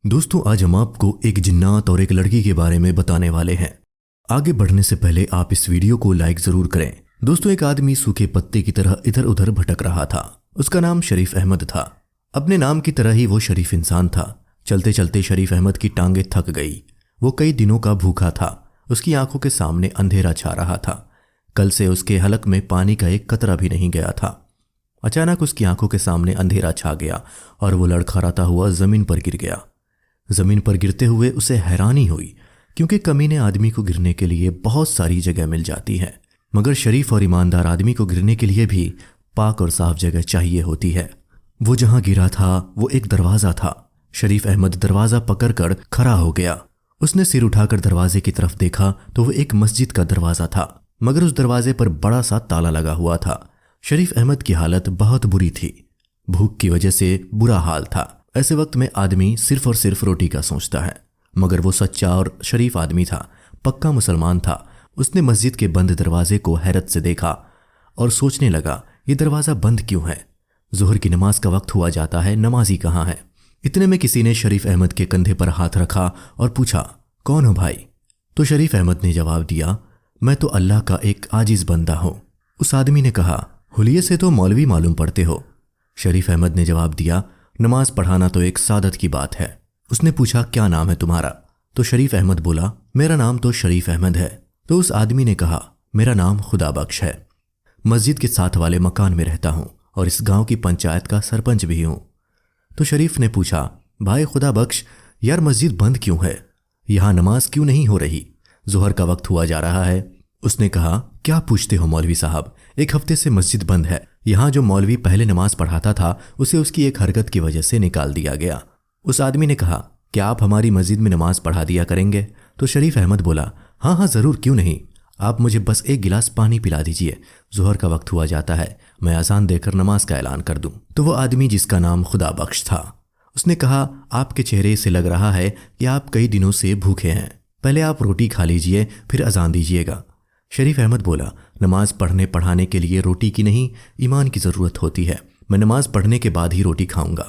दोस्तों आज हम आपको एक जिन्नात और एक लड़की के बारे में बताने वाले हैं। आगे बढ़ने से पहले आप इस वीडियो को लाइक जरूर करें। दोस्तों एक आदमी सूखे पत्ते की तरह इधर उधर भटक रहा था। उसका नाम शरीफ अहमद था। अपने नाम की तरह ही वो शरीफ इंसान था। चलते चलते शरीफ अहमद की टांगें थक गई। वो कई दिनों का भूखा था। उसकी आंखों के सामने अंधेरा छा रहा था। कल से उसके हलक में पानी का एक कतरा भी नहीं गया था। अचानक उसकी आंखों के सामने अंधेरा छा गया और वो लड़खड़ाता हुआ जमीन पर गिर गया। जमीन पर गिरते हुए उसे हैरानी हुई, क्योंकि कमीने आदमी को गिरने के लिए बहुत सारी जगह मिल जाती है, मगर शरीफ और ईमानदार आदमी को गिरने के लिए भी पाक और साफ जगह चाहिए होती है। वो जहां गिरा था वो एक दरवाजा था। शरीफ अहमद दरवाजा पकड़कर खड़ा हो गया। उसने सिर उठाकर दरवाजे की तरफ देखा तो वो एक मस्जिद का दरवाजा था, मगर उस दरवाजे पर बड़ा सा ताला लगा हुआ था। शरीफ अहमद की हालत बहुत बुरी थी। भूख की वजह से बुरा हाल था। ऐसे वक्त में आदमी सिर्फ और सिर्फ रोटी का सोचता है, मगर वो सच्चा और शरीफ आदमी था, पक्का मुसलमान था। उसने मस्जिद के बंद दरवाजे को हैरत से देखा और सोचने लगा, ये दरवाज़ा बंद क्यों है? ज़ोहर की नमाज का वक्त हुआ जाता है, नमाजी कहाँ है? इतने में किसी ने शरीफ अहमद के कंधे पर हाथ रखा और पूछा, कौन हो भाई? तो शरीफ अहमद ने जवाब दिया, मैं तो अल्लाह का एक आजिज़ बंदा हूँ। उस आदमी ने कहा, हुलिये से तो मौलवी मालूम पड़ते हो। शरीफ अहमद ने जवाब दिया, नमाज पढ़ाना तो एक सादत की बात है। उसने पूछा, क्या नाम है तुम्हारा? तो शरीफ अहमद बोला, मेरा नाम तो शरीफ अहमद है। तो उस आदमी ने कहा, मेरा नाम खुदा बख्श है। मस्जिद के साथ वाले मकान में रहता हूँ और इस गांव की पंचायत का सरपंच भी हूँ। तो शरीफ ने पूछा, भाई खुदा बख्श, यार मस्जिद बंद क्यों है? यहाँ नमाज क्यों नहीं हो रही? ज़ोहर का वक्त हुआ जा रहा है। उसने कहा, क्या पूछते हो मौलवी साहब, एक हफ्ते से मस्जिद बंद है। यहाँ जो मौलवी पहले नमाज पढ़ाता था उसे उसकी एक हरकत की वजह से निकाल दिया गया। उस आदमी ने कहा, क्या आप हमारी मस्जिद में नमाज पढ़ा दिया करेंगे? तो शरीफ अहमद बोला, हाँ हाँ ज़रूर, क्यों नहीं। आप मुझे बस एक गिलास पानी पिला दीजिए, ज़ोहर का वक्त हुआ जाता है, मैं अज़ान देकर नमाज का ऐलान कर दूँ। तो वो आदमी जिसका नाम खुदा बख्श था, उसने कहा, आपके चेहरे से लग रहा है कि आप कई दिनों से भूखे हैं, पहले आप रोटी खा लीजिए फिर अज़ान दीजिएगा। शरीफ अहमद बोला, नमाज पढ़ने पढ़ाने के लिए रोटी की नहीं, ईमान की ज़रूरत होती है। मैं नमाज पढ़ने के बाद ही रोटी खाऊंगा।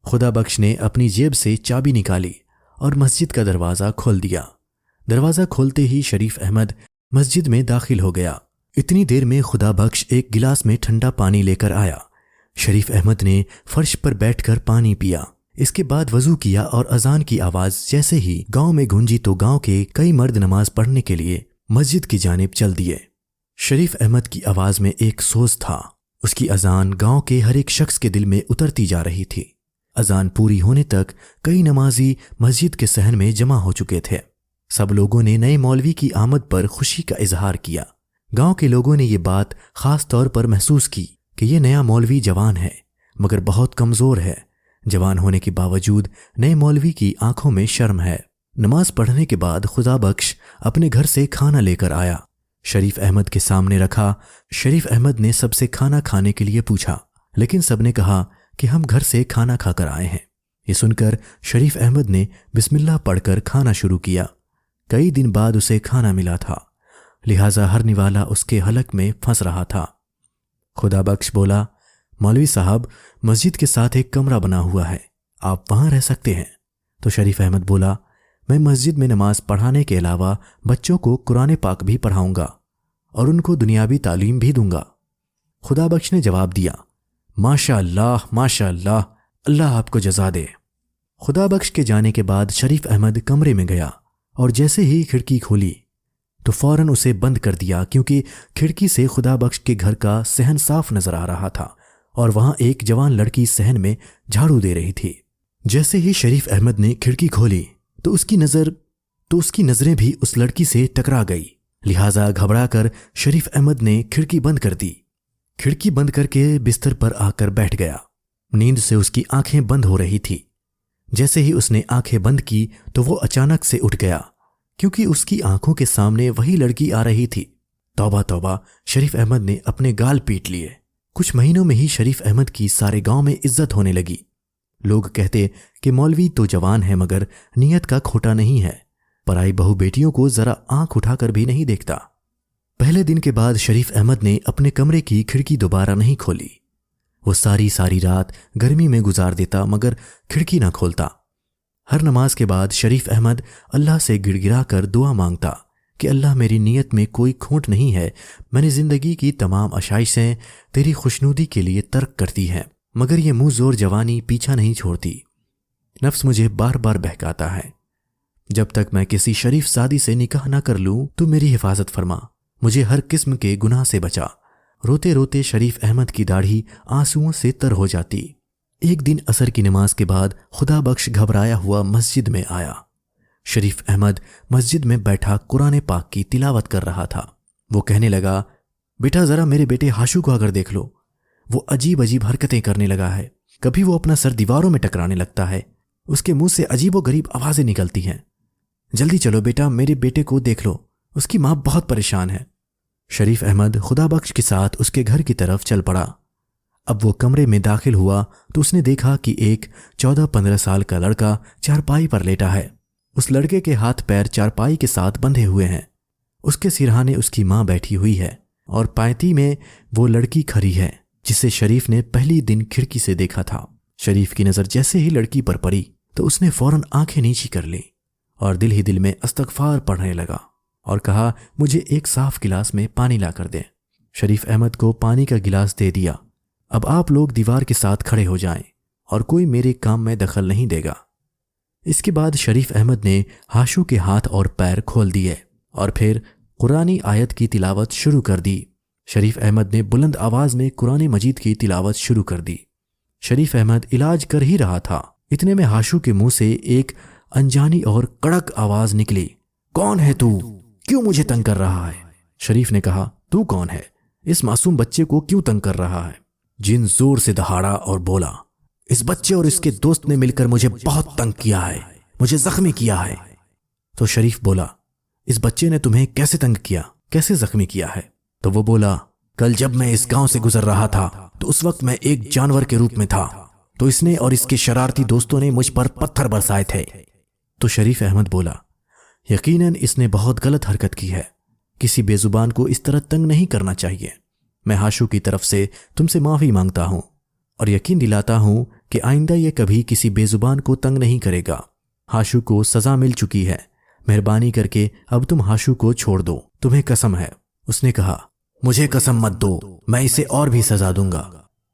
खुदा बख्श ने अपनी जेब से चाबी निकाली और मस्जिद का दरवाज़ा खोल दिया। दरवाज़ा खोलते ही शरीफ अहमद मस्जिद में दाखिल हो गया। इतनी देर में खुदा बख्श एक गिलास में ठंडा पानी लेकर आया। शरीफ अहमद ने फर्श पर बैठकर पानी पिया। इसके बाद वजू किया और अजान की आवाज़ जैसे ही गांव में गूंजी तो गांव के कई मर्द नमाज पढ़ने के लिए मस्जिद की जानिब चल दिए। शरीफ अहमद की आवाज़ में एक सोज था। उसकी अजान गांव के हर एक शख्स के दिल में उतरती जा रही थी। अजान पूरी होने तक कई नमाजी मस्जिद के सहन में जमा हो चुके थे। सब लोगों ने नए मौलवी की आमद पर खुशी का इजहार किया। गांव के लोगों ने ये बात खास तौर पर महसूस की कि ये नया मौलवी जवान है, मगर बहुत कमज़ोर है। जवान होने के बावजूद नए मौलवी की आंखों में शर्म है। नमाज पढ़ने के बाद खुदा बख्श अपने घर से खाना लेकर आया, शरीफ अहमद के सामने रखा। शरीफ अहमद ने सबसे खाना खाने के लिए पूछा, लेकिन सबने कहा कि हम घर से खाना खाकर आए हैं। ये सुनकर शरीफ अहमद ने बिस्मिल्लाह पढ़कर खाना शुरू किया। कई दिन बाद उसे खाना मिला था, लिहाजा हर निवाला उसके हलक में फंस रहा था। खुदा बख्श बोला, मौलवी साहब, मस्जिद के साथ एक कमरा बना हुआ है, आप वहाँ रह सकते हैं। तो शरीफ अहमद बोला, मैं मस्जिद में नमाज पढ़ाने के अलावा बच्चों को कुरान पाक भी पढ़ाऊंगा और उनको दुनियावी तालीम भी दूंगा। खुदा बख्श ने जवाब दिया, माशा अल्लाह माशा अल्लाह, अल्लाह आपको जज़ा दे। खुदा बख्श के जाने के बाद शरीफ अहमद कमरे में गया और जैसे ही खिड़की खोली तो फौरन उसे बंद कर दिया, क्योंकि खिड़की से खुदा बख्श के घर का सहन साफ नजर आ रहा था और वहां एक जवान लड़की सहन में झाड़ू दे रही थी। जैसे ही शरीफ अहमद ने खिड़की खोली तो उसकी नजरें भी उस लड़की से टकरा गई। लिहाजा घबराकर शरीफ अहमद ने खिड़की बंद कर दी। खिड़की बंद करके बिस्तर पर आकर बैठ गया। नींद से उसकी आंखें बंद हो रही थी। जैसे ही उसने आंखें बंद की तो वो अचानक से उठ गया, क्योंकि उसकी आंखों के सामने वही लड़की आ रही थी। तौबा तौबा, शरीफ अहमद ने अपने गाल पीट लिए। कुछ महीनों में ही शरीफ अहमद की सारे गांव में इज्जत होने लगी। लोग कहते कि मौलवी तो जवान है मगर नीयत का खोटा नहीं है, पराई बहू बेटियों को जरा आंख उठाकर भी नहीं देखता। पहले दिन के बाद शरीफ अहमद ने अपने कमरे की खिड़की दोबारा नहीं खोली। वो सारी रात गर्मी में गुजार देता मगर खिड़की ना खोलता। ہر نماز کے بعد شریف احمد اللہ سے گڑ گڑا کر دعا مانگتا کہ اللہ میری نیت میں کوئی کھوٹ نہیں ہے، میں نے زندگی کی تمام آشائشیں تیری خوشنودی کے لیے ترک کرتی ہیں، مگر یہ منہ زور جوانی پیچھا نہیں چھوڑتی، نفس مجھے بار بار بہکاتا ہے، جب تک میں کسی شریف سادی سے نکاح نہ کر لوں تو میری حفاظت فرما، مجھے ہر قسم کے گناہ سے بچا۔ روتے روتے شریف احمد کی داڑھی آنسوؤں سے تر ہو جاتی۔ ایک دن عصر کی نماز کے بعد خدا بخش گھبرایا ہوا مسجد میں آیا۔ شریف احمد مسجد میں بیٹھا قرآن پاک کی تلاوت کر رہا تھا۔ وہ کہنے لگا، بیٹا ذرا میرے بیٹے ہاشو کو اگر دیکھ لو، وہ عجیب عجیب حرکتیں کرنے لگا ہے، کبھی وہ اپنا سر دیواروں میں ٹکرانے لگتا ہے، اس کے منہ سے عجیب و غریب آوازیں نکلتی ہیں، جلدی چلو بیٹا میرے بیٹے کو دیکھ لو، اس کی ماں بہت پریشان ہے۔ شریف احمد خدا بخش کے ساتھ اس کے گھر کی طرف چل پڑا۔ اب وہ کمرے میں داخل ہوا تو اس نے دیکھا کہ ایک 14-15 سال کا لڑکا چارپائی پر لیٹا ہے۔ اس لڑکے کے ہاتھ پیر چارپائی کے ساتھ بندھے ہوئے ہیں، اس کے سرہانے اس کی ماں بیٹھی ہوئی ہے اور پائتی میں وہ لڑکی کھڑی ہے جسے شریف نے پہلی دن کھڑکی سے دیکھا تھا۔ شریف کی نظر جیسے ہی لڑکی پر پڑی تو اس نے فوراً آنکھیں نیچی کر لی اور دل ہی دل میں استغفار پڑھنے لگا اور کہا، مجھے ایک صاف گلاس میں پانی لا کر دیں۔ شریف احمد کو پانی کا گلاس دے دیا۔ اب آپ لوگ دیوار کے ساتھ کھڑے ہو جائیں اور کوئی میرے کام میں دخل نہیں دے گا۔ اس کے بعد شریف احمد نے ہاشو کے ہاتھ اور پیر کھول دیے اور پھر قرآنی آیت کی تلاوت شروع کر دی۔ شریف احمد نے بلند آواز میں قرآن مجید کی تلاوت شروع کر دی۔ شریف احمد علاج کر ہی رہا تھا، اتنے میں ہاشو کے منہ سے ایک انجانی اور کڑک آواز نکلی، کون ہے تو؟ کیوں مجھے تنگ کر رہا ہے؟ شریف نے کہا، تو کون ہے؟ اس معصوم بچے کو کیوں تنگ کر رہا ہے؟ جن زور سے دہاڑا اور بولا، اس بچے اور اس کے دوست نے مل کر مجھے بہت تنگ کیا ہے، مجھے زخمی کیا ہے۔ تو شریف بولا، اس بچے نے تمہیں کیسے تنگ کیا، کیسے زخمی کیا ہے؟ تو وہ بولا، کل جب میں اس گاؤں سے گزر رہا تھا تو اس وقت میں ایک جانور کے روپ میں تھا، تو اس نے اور اس کے شرارتی دوستوں نے مجھ پر پتھر برسائے تھے۔ تو شریف احمد بولا، یقیناً اس نے بہت غلط حرکت کی ہے، کسی بے زبان کو اس طرح تنگ نہیں کرنا چاہیے۔ میں ہاشو کی طرف سے تم سے معافی مانگتا ہوں اور یقین دلاتا ہوں کہ آئندہ یہ کبھی کسی بے زبان کو تنگ نہیں کرے گا۔ ہاشو کو سزا مل چکی ہے، مہربانی کر کے اب تم ہاشو کو چھوڑ دو، تمہیں قسم ہے۔ اس نے کہا، مجھے قسم مت دو، میں اسے اور بھی سزا دوں گا۔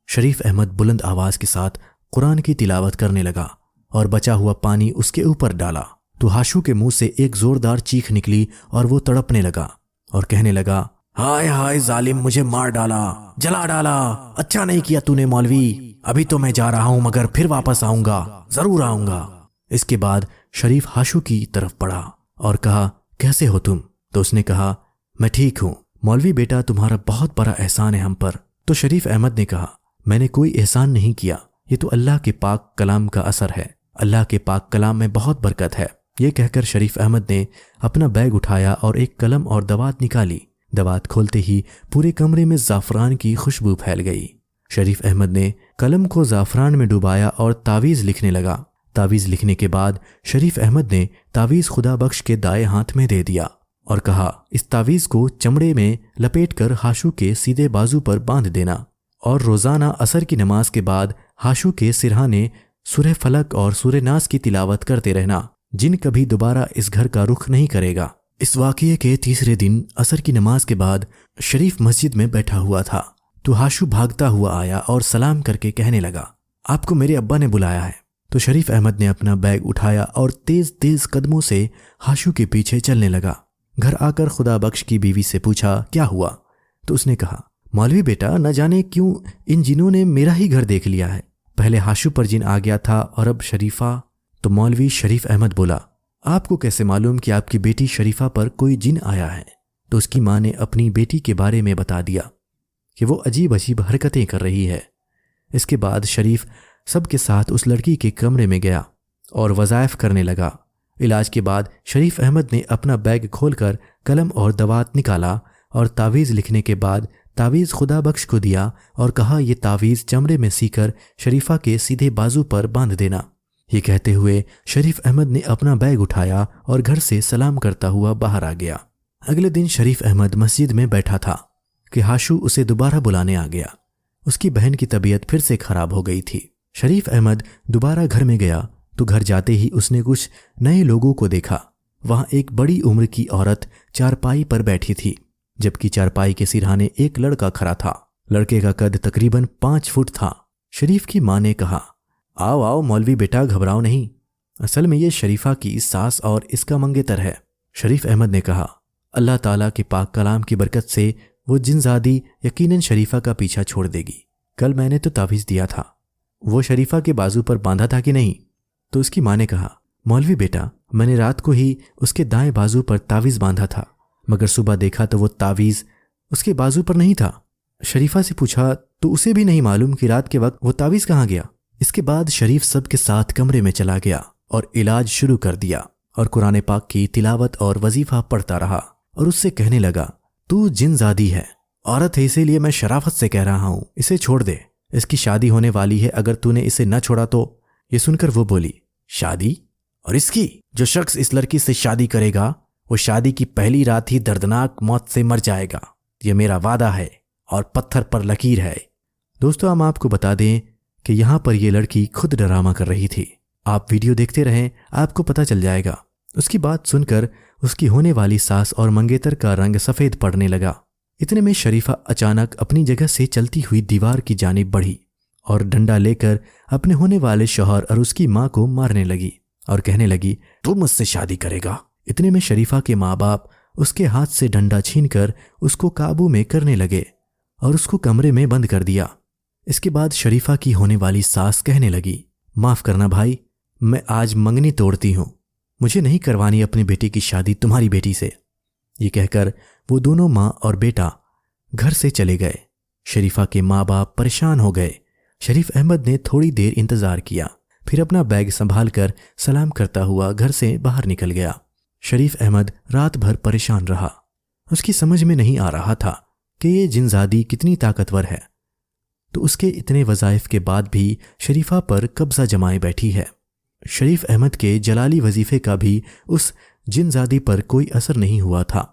شریف احمد بلند آواز کے ساتھ قرآن کی تلاوت کرنے لگا اور بچا ہوا پانی اس کے اوپر ڈالا تو ہاشو کے منہ سے ایک زوردار چیخ نکلی اور وہ تڑپنے لگا اور کہنے لگا، ہائے ہائے ظالم، مجھے مار ڈالا، جلا ڈالا، اچھا نہیں کیا تو نے مولوی، ابھی تو میں جا رہا ہوں مگر پھر واپس آؤں گا، ضرور آؤں گا۔ اس کے بعد شریف ہاشو کی طرف پڑھا اور کہا، کیسے ہو تم؟ تو اس نے کہا، میں ٹھیک ہوں مولوی بیٹا، تمہارا بہت بڑا احسان ہے ہم پر۔ تو شریف احمد نے کہا، میں نے کوئی احسان نہیں کیا، یہ تو اللہ کے پاک کلام کا اثر ہے، اللہ کے پاک کلام میں بہت برکت ہے۔ یہ کہہ کر شریف احمد نے اپنا بیگ اٹھایا اور ایک قلم اور دوات نکالی۔ دوات کھولتے ہی پورے کمرے میں زعفران کی خوشبو پھیل گئی۔ شریف احمد نے قلم کو زعفران میں ڈبایا اور تعویذ لکھنے لگا۔ تعویذ لکھنے کے بعد شریف احمد نے تعویذ خدا بخش کے دائیں ہاتھ میں دے دیا اور کہا، اس تعویذ کو چمڑے میں لپیٹ کر ہاشو کے سیدھے بازو پر باندھ دینا اور روزانہ عصر کی نماز کے بعد ہاشو کے سرہانے سورہ فلق اور سورہ ناس کی تلاوت کرتے رہنا، جن کبھی دوبارہ اس گھر کا رخ نہیں کرے گا۔ اس واقعے کے تیسرے دن عصر کی نماز کے بعد شریف مسجد میں بیٹھا ہوا تھا تو ہاشو بھاگتا ہوا آیا اور سلام کر کے کہنے لگا، آپ کو میرے ابا نے بلایا ہے۔ تو شریف احمد نے اپنا بیگ اٹھایا اور تیز تیز قدموں سے ہاشو کے پیچھے چلنے لگا۔ گھر آ کر خدا بخش کی بیوی سے پوچھا، کیا ہوا؟ تو اس نے کہا، مولوی بیٹا، نہ جانے کیوں ان جنوں نے میرا ہی گھر دیکھ لیا ہے، پہلے ہاشو پر جن آ گیا تھا اور اب شریفہ۔ تو مولوی شریف احمد بولا، آپ کو کیسے معلوم کہ آپ کی بیٹی شریفہ پر کوئی جن آیا ہے؟ تو اس کی ماں نے اپنی بیٹی کے بارے میں بتا دیا کہ وہ عجیب عجیب حرکتیں کر رہی ہے۔ اس کے بعد شریف سب کے ساتھ اس لڑکی کے کمرے میں گیا اور وظائف کرنے لگا۔ علاج کے بعد شریف احمد نے اپنا بیگ کھول کر قلم اور دوات نکالا اور تعویذ لکھنے کے بعد تعویذ خدا بخش کو دیا اور کہا، یہ تعویذ چمڑے میں سی کر شریفہ کے سیدھے بازو پر باندھ دینا۔ یہ کہتے ہوئے شریف احمد نے اپنا بیگ اٹھایا اور گھر سے سلام کرتا ہوا باہر آ گیا۔ اگلے دن شریف احمد مسجد میں بیٹھا تھا کہ ہاشو اسے دوبارہ بلانے آ گیا۔ اس کی بہن کی طبیعت پھر سے خراب ہو گئی تھی۔ شریف احمد دوبارہ گھر میں گیا तो घर जाते ही उसने कुछ नए लोगों को देखा। वहां एक बड़ी उम्र की औरत चारपाई पर बैठी थी, जबकि चारपाई के सिरहाने एक लड़का खड़ा था। लड़के का कद तकरीबन 5 फुट था। शरीफ की माँ ने कहा, आओ आओ मौलवी बेटा, घबराओ नहीं, असल में ये शरीफा की सास और इसका मंगेतर है। शरीफ अहमद ने कहा, अल्लाह ताला के पाक कलाम की बरकत से वो जिनजादी यकीनन शरीफा का पीछा छोड़ देगी। कल मैंने तो तावीज़ दिया था, वो शरीफा के बाजू पर बांधा था कि नहीं? तो उसकी माँ ने कहा, मौलवी बेटा, मैंने रात को ही उसके दाएं बाजू पर तावीज़ बांधा था, मगर सुबह देखा तो वो तावीज़ उसके बाजू पर नहीं था। शरीफा से पूछा तो उसे भी नहीं मालूम कि रात के वक्त वो तावीज़ कहाँ गया। इसके बाद शरीफ सबके साथ कमरे में चला गया और इलाज शुरू कर दिया और कुरान पाक की तिलावत और वजीफा पढ़ता रहा और उससे कहने लगा, तू जिनजादी है, औरत है, इसीलिए मैं शराफत से कह रहा हूँ, इसे छोड़ दे, इसकी शादी होने वाली है, अगर तूने इसे न छोड़ा तो। ये सुनकर वो बोली, शादी? और इसकी? जो शख्स इस लड़की से शादी करेगा वो शादी की पहली रात ही दर्दनाक मौत से मर जाएगा, ये मेरा वादा है और पत्थर पर लकीर है। दोस्तों, हम आपको बता दें कि यहाँ पर यह लड़की खुद ड्रामा कर रही थी। आप वीडियो देखते रहें, आपको पता चल जाएगा। उसकी बात सुनकर उसकी होने वाली सास और मंगेतर का रंग सफ़ेद पड़ने लगा। इतने में शरीफा अचानक अपनी जगह से चलती हुई दीवार की जानिब बढ़ी और डंडा लेकर अपने होने वाले शौहर और उसकी माँ को मारने लगी और कहने लगी, तू मुझसे शादी करेगा। इतने में शरीफा के माँ बाप उसके हाथ से डंडा छीनकर उसको काबू में करने लगे और उसको कमरे में बंद कर दिया। इसके बाद शरीफा की होने वाली सास कहने लगी, माफ़ करना भाई, मैं आज मंगनी तोड़ती हूँ, मुझे नहीं करवानी अपनी बेटी की शादी तुम्हारी बेटी से। ये कहकर वो दोनों माँ और बेटा घर से चले गए। शरीफा के माँ बाप परेशान हो गए। शरीफ अहमद ने थोड़ी देर इंतज़ार किया, फिर अपना बैग संभाल कर सलाम करता हुआ घर से बाहर निकल गया। शरीफ अहमद रात भर परेशान रहा। उसकी समझ में नहीं आ रहा था कि ये जिनजादी कितनी ताकतवर है, तो उसके इतने वज़ाइफ के बाद भी शरीफा पर कब्जा जमाए बैठी है। शरीफ अहमद के जलाली वजीफे का भी उस जिनजादी पर कोई असर नहीं हुआ था।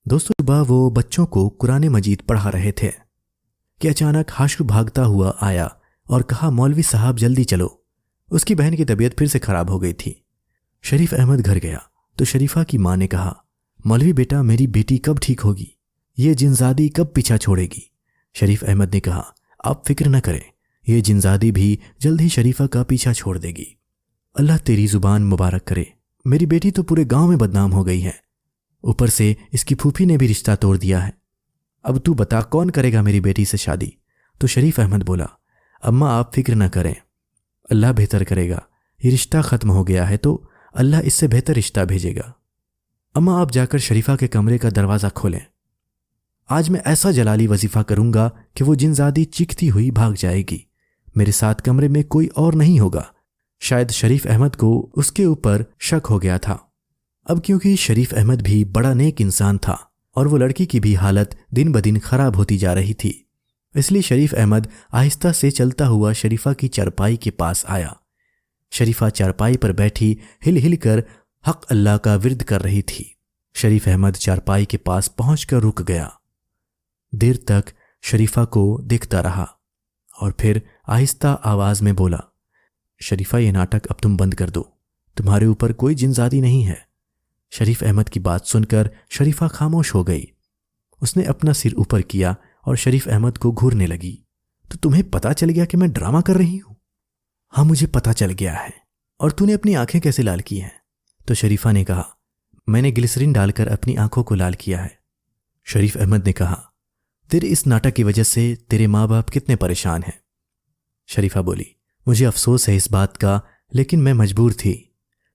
दोस्तों, सुबह वो बच्चों को कुरान मजीद पढ़ा रहे थे कि अचानक हाशु भागता हुआ आया और कहा, मौलवी साहब जल्दी चलो। उसकी बहन की तबीयत फिर से खराब हो गई थी। शरीफ अहमद घर गया तो शरीफा की माँ ने कहा, मौलवी बेटा, मेरी बेटी कब ठीक होगी? ये जिनजादी कब पीछा छोड़ेगी? शरीफ अहमद ने कहा, आप फिक्र न करें, ये जिनजादी भी जल्द ही शरीफा का पीछा छोड़ देगी। अल्लाह तेरी जुबान मुबारक करे, मेरी बेटी तो पूरे गांव में बदनाम हो गई है, ऊपर से इसकी फूफी ने भी रिश्ता तोड़ दिया है। अब तू बता, कौन करेगा मेरी बेटी से शादी? तो शरीफ अहमद बोला, अम्मा आप फिक्र न करें, अल्लाह बेहतर करेगा, ये रिश्ता ख़त्म हो गया है तो अल्लाह इससे बेहतर रिश्ता भेजेगा। अम्मा आप जाकर शरीफा के कमरे का दरवाज़ा खोलें, आज मैं ऐसा जलाली वजीफ़ा करूंगा कि वो जिनजादी चीखती हुई भाग जाएगी। मेरे साथ कमरे में कोई और नहीं होगा। शायद शरीफ अहमद को उसके ऊपर शक हो गया था। अब क्योंकि शरीफ अहमद भी बड़ा नेक इंसान था और वो लड़की की भी हालत दिन ब दिन खराब होती जा रही थी, इसलिए शरीफ अहमद आहिस्ता से चलता हुआ शरीफा की चारपाई के पास आया। शरीफा चारपाई पर बैठी हिल हिल कर हक अल्लाह का विर्द कर रही थी। शरीफ अहमद चारपाई के पास पहुंचकर रुक गया। देर तक शरीफा को देखता रहा और फिर आहिस्ता आवाज में बोला, शरीफा ये नाटक अब तुम बंद कर दो, तुम्हारे ऊपर कोई जिनजादी नहीं है। शरीफ अहमद की बात सुनकर शरीफा खामोश हो गई। उसने अपना सिर ऊपर किया और शरीफ अहमद को घूरने लगी। तो तुम्हें पता चल गया कि मैं ड्रामा कर रही हूं? हाँ, मुझे पता चल गया है। और तूने अपनी आंखें कैसे लाल की हैं? तो शरीफा ने कहा, मैंने ग्लिसरीन डालकर अपनी आंखों को लाल किया है। शरीफ अहमद ने कहा, तेरे इस नाटक की वजह से तेरे माँ बाप कितने परेशान हैं। शरीफा बोली, मुझे अफसोस है इस बात का, लेकिन मैं मजबूर थी।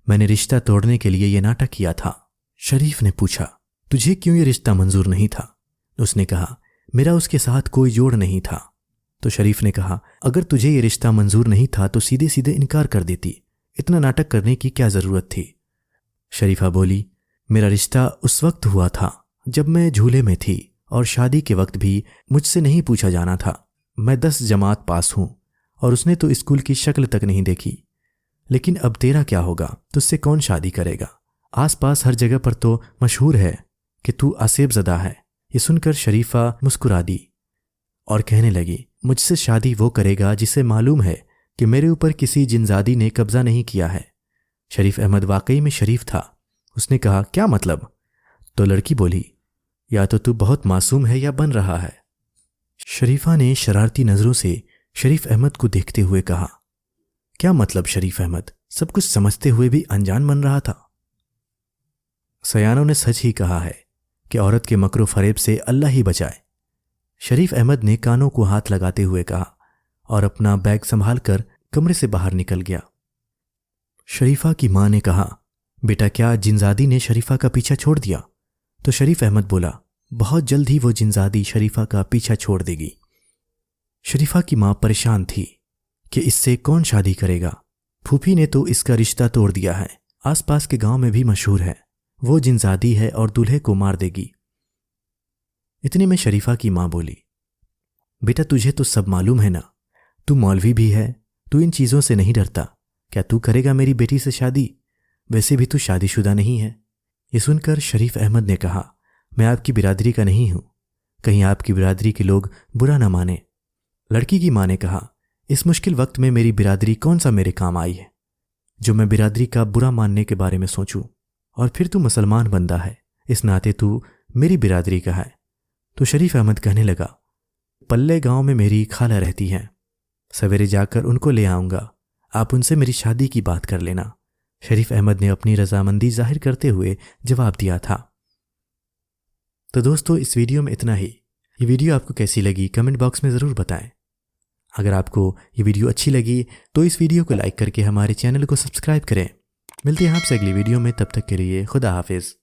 मैंने रिश्ता तोड़ने के लिए यह नाटक किया था। शरीफ ने पूछा, तुझे क्यों ये रिश्ता मंजूर नहीं था? उसने कहा, मेरा उसके साथ कोई जोड़ नहीं था। तो शरीफ ने कहा, अगर तुझे ये रिश्ता मंजूर नहीं था तो सीधे सीधे इनकार कर देती, इतना नाटक करने की क्या जरूरत थी? शरीफा बोली, मेरा रिश्ता उस वक्त हुआ था जब मैं झूले में थी और शादी के वक्त भी मुझसे नहीं पूछा जाना था। मैं 10 जमात पास हूं और उसने तो स्कूल की शक्ल तक नहीं देखी। लेकिन अब तेरा क्या होगा? तुझसे कौन शादी करेगा? आसपास हर जगह पर तो मशहूर है कि तू आसेब ज़दा है। ये सुनकर शरीफा मुस्कुरा दी और कहने लगी, मुझसे शादी वो करेगा जिसे मालूम है کہ میرے اوپر کسی جنزادی نے قبضہ نہیں کیا ہے۔ شریف احمد واقعی میں شریف تھا۔ اس نے کہا، کیا مطلب؟ تو لڑکی بولی، یا تو بہت معصوم ہے یا بن رہا ہے۔ شریفہ نے شرارتی نظروں سے شریف احمد کو دیکھتے ہوئے کہا، کیا مطلب شریف احمد؟ سب کچھ سمجھتے ہوئے بھی انجان بن رہا تھا۔ سیانوں نے سچ ہی کہا ہے کہ عورت کے مکر و فریب سے اللہ ہی بچائے۔ شریف احمد نے کانوں کو ہاتھ لگاتے ہوئے کہا اور اپنا بیگ سنبھال کر کمرے سے باہر نکل گیا۔ شریفہ کی ماں نے کہا، بیٹا کیا جنزادی نے شریفہ کا پیچھا چھوڑ دیا؟ تو شریف احمد بولا، بہت جلد ہی وہ جنزادی شریفہ کا پیچھا چھوڑ دے گی۔ شریفہ کی ماں پریشان تھی کہ اس سے کون شادی کرے گا۔ پھوپھی نے تو اس کا رشتہ توڑ دیا ہے، آس پاس کے گاؤں میں بھی مشہور ہے، وہ جنزادی ہے اور دولہے کو مار دے گی۔ اتنے میں شریفہ کی ماں بولی، بیٹا تجھے تو سب معلوم ہے نا، تو مولوی بھی ہے، تو ان چیزوں سے نہیں ڈرتا، کیا تو کرے گا میری بیٹی سے شادی؟ ویسے بھی تو شادی شدہ نہیں ہے۔ یہ سن کر شریف احمد نے کہا، میں آپ کی برادری کا نہیں ہوں، کہیں آپ کی برادری کے لوگ برا نہ مانیں۔ لڑکی کی ماں نے کہا، اس مشکل وقت میں میری برادری کون سا میرے کام آئی ہے جو میں برادری کا برا ماننے کے بارے میں سوچوں؟ اور پھر تو مسلمان بندہ ہے، اس ناطے تو میری برادری کا ہے۔ تو شریف احمد کہنے لگا، پلے گاؤں میں میری خالہ رہتی ہیں، سویرے جا کر ان کو لے آؤں گا، آپ ان سے میری شادی کی بات کر لینا۔ شریف احمد نے اپنی رضامندی ظاہر کرتے ہوئے جواب دیا تھا۔ تو دوستو اس ویڈیو میں اتنا ہی۔ یہ ویڈیو آپ کو کیسی لگی کمنٹ باکس میں ضرور بتائیں۔ اگر آپ کو یہ ویڈیو اچھی لگی تو اس ویڈیو کو لائک کر کے ہمارے چینل کو سبسکرائب کریں۔ ملتے ہیں آپ سے اگلی ویڈیو میں، تب تک کے لیے خدا حافظ۔